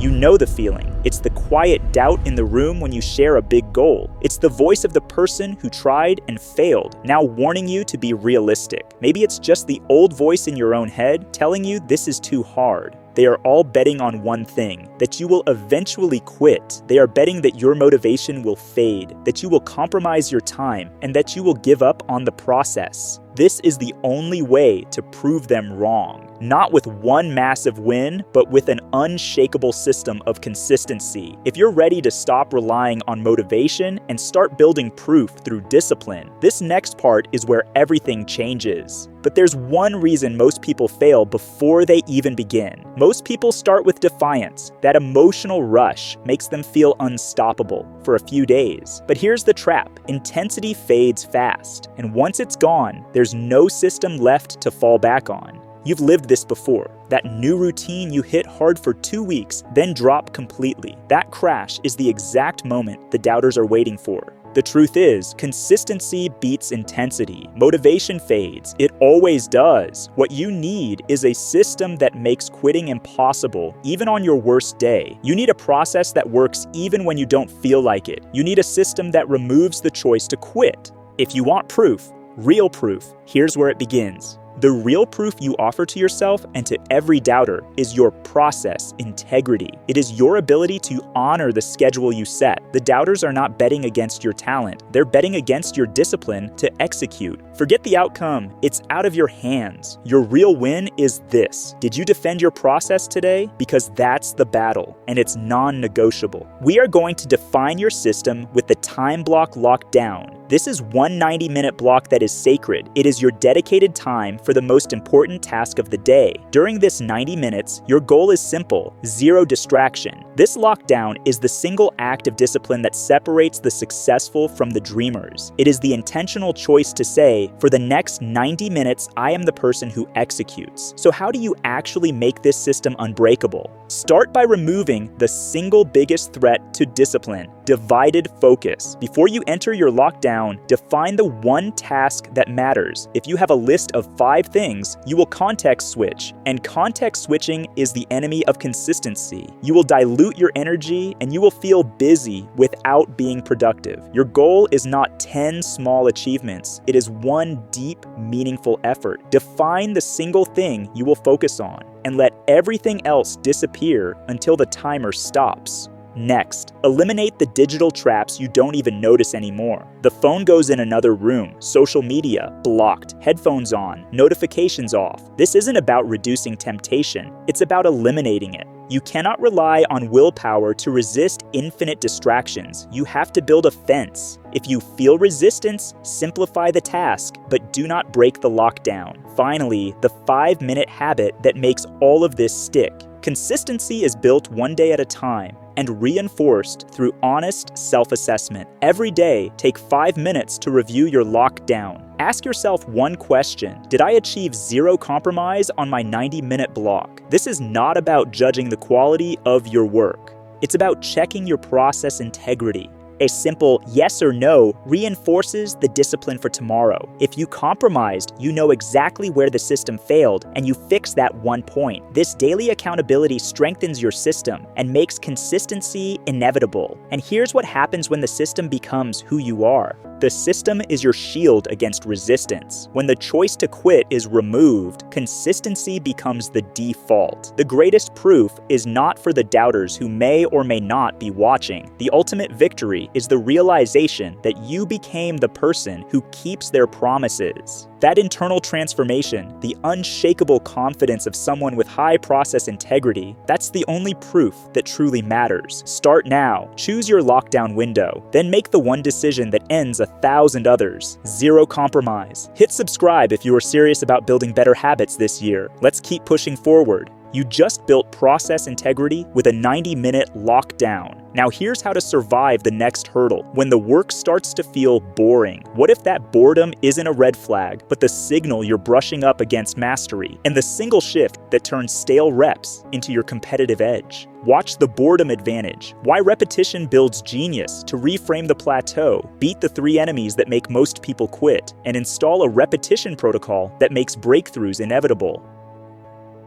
You know the feeling. It's the quiet doubt in the room when you share a big goal. It's the voice of the person who tried and failed, now warning you to be realistic. Maybe it's just the old voice in your own head telling you this is too hard. They are all betting on one thing, that you will eventually quit. They are betting that your motivation will fade, that you will compromise your time, and that you will give up on the process. This is the only way to prove them wrong. Not with one massive win, but with an unshakable system of consistency. If you're ready to stop relying on motivation and start building proof through discipline, this next part is where everything changes. But there's one reason most people fail before they even begin. Most people start with defiance. That emotional rush makes them feel unstoppable for a few days. But here's the trap. Intensity fades fast, and once it's gone, there's no system left to fall back on. You've lived this before. That new routine you hit hard for 2 weeks, then drop completely. That crash is the exact moment the doubters are waiting for. The truth is, consistency beats intensity. Motivation fades. It always does. What you need is a system that makes quitting impossible, even on your worst day. You need a process that works even when you don't feel like it. You need a system that removes the choice to quit. If you want proof, real proof, here's where it begins. The real proof you offer to yourself and to every doubter is your process integrity. It is your ability to honor the schedule you set. The doubters are not betting against your talent. They're betting against your discipline to execute. Forget the outcome. It's out of your hands. Your real win is this. Did you defend your process today? Because that's the battle, and it's non-negotiable. We are going to define your system with the time block locked down. This is one 90-minute block that is sacred. It is your dedicated time for the most important task of the day. During this 90 minutes, your goal is simple: zero distraction. This lockdown is the single act of discipline that separates the successful from the dreamers. It is the intentional choice to say, for the next 90 minutes, I am the person who executes. So how do you actually make this system unbreakable? Start by removing the single biggest threat to discipline: divided focus. Before you enter your lockdown, define the one task that matters. If you have a list of 5 things, you will context switch, and context switching is the enemy of consistency. You will dilute your energy and you will feel busy without being productive. Your goal is not 10 small achievements. It is one deep, meaningful effort. Define the single thing you will focus on and let everything else disappear until the timer stops. Next, eliminate the digital traps you don't even notice anymore. The phone goes in another room, social media blocked, headphones on, notifications off. This isn't about reducing temptation, it's about eliminating it. You cannot rely on willpower to resist infinite distractions. You have to build a fence. If you feel resistance, simplify the task, but do not break the lockdown. Finally, the 5-minute habit that makes all of this stick. Consistency is built one day at a time and reinforced through honest self-assessment. Every day, take 5 minutes to review your lockdown. Ask yourself one question: did I achieve zero compromise on my 90-minute block? This is not about judging the quality of your work. It's about checking your process integrity. A simple yes or no reinforces the discipline for tomorrow. If you compromised, you know exactly where the system failed and you fix that one point. This daily accountability strengthens your system and makes consistency inevitable. And here's what happens when the system becomes who you are. The system is your shield against resistance. When the choice to quit is removed, consistency becomes the default. The greatest proof is not for the doubters who may or may not be watching. The ultimate victory is the realization that you became the person who keeps their promises. That internal transformation, the unshakable confidence of someone with high process integrity, that's the only proof that truly matters. Start now. Choose your lockdown window. Then make the one decision that ends 1,000 others. Zero compromise. Hit subscribe if you are serious about building better habits this year. Let's keep pushing forward. You just built process integrity with a 90-minute lockdown. Now here's how to survive the next hurdle. When the work starts to feel boring, what if that boredom isn't a red flag, but the signal you're brushing up against mastery, and the single shift that turns stale reps into your competitive edge? Watch the boredom advantage. Why repetition builds genius to reframe the plateau, beat the 3 enemies that make most people quit, and install a repetition protocol that makes breakthroughs inevitable.